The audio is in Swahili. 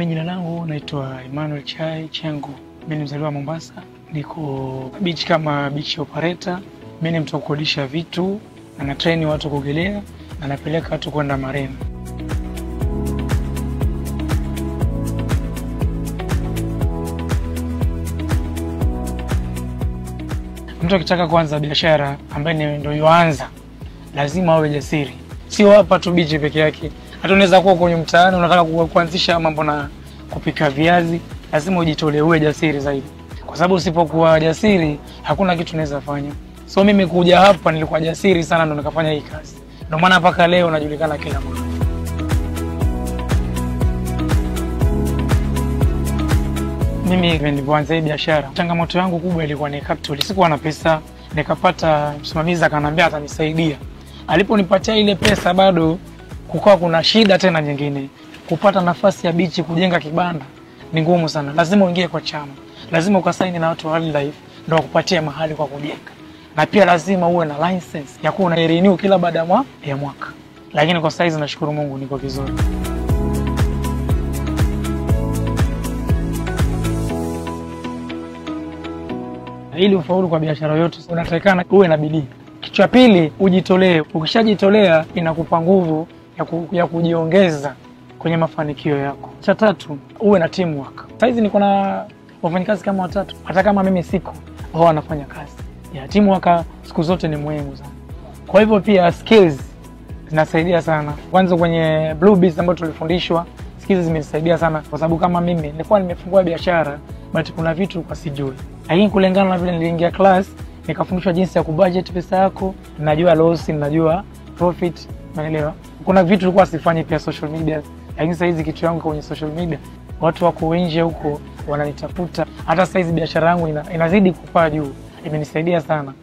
Mimi jina langu naitwa Emmanuel Chai Chengo. Mimi ni mzaliwa wa Mombasa. Niko beach kama beach operator. Mimi ni mtu wa kukodisha vitu, na train watu kuogelea, na napeleka watu kwenda marina. Mtu akitaka kuanza biashara ambaye ndio yuanza, lazima awe jasiri. Sio hapa tu beach peke yake. Hata unaweza kuwa kwenye mtaani unataka kuanzisha mambo na kupika viazi, lazima ujitolee, uwe jasiri zaidi. Kwa sababu usipokuwa jasiri, hakuna kitu unaweza fanya. So mimi kuja hapa nilikuwa jasiri sana ndo nikafanya hii kazi. Ndio maana mpaka leo najulikana kila mahali. Mimi nilipoanza hii biashara, changamoto yangu kubwa ilikuwa ni capital. Sikuwa na pesa, nikapata msimamizi akaniambia atanisaidia. Aliponipatia ile pesa bado kukawa kuna shida tena nyingine. Kupata nafasi ya bichi kujenga kibanda ni ngumu sana. Lazima uingie kwa chama. Lazima ukasaini na watu wa wildlife ndio wakupatie mahali kwa kujenga. Na pia lazima uwe na license ya kuwa una renew kila baada ya mwaka. Lakini kwa saizi nashukuru Mungu niko vizuri. Ili ufaulu kwa biashara yote unatakikana uwe na bidii. Kitu cha pili, ujitolee. Ukishajitolea inakupa nguvu ya kujiongeza kwenye mafanikio yako. Cha tatu, uwe na teamwork. Saizi niko na wafanyakazi kama 3. Hata kama mimi siko, wao wanafanya kazi. Teamwork siku zote ni muhimu sana. Kwa hivyo pia skills zinasaidia sana. Kwanza kwenye Blue Bees ambayo tulifundishwa, skills zimenisaidia sana kwa sababu kama mimi nilikuwa nimefungua biashara, but kuna vitu kwa sijui. Lakini kulingana na vile niliingia class, nikafundishwa jinsi ya kubudget pesa yako, najua loss, najua profit, unaelewa? Kuna vitu nilikuwa sifanyi pia social media, lakini sasa hizi kitu yangu kwenye social media, watu wako nje huko wananitafuta. Hata sasa hizi biashara yangu inazidi kupaa juu. Imenisaidia sana.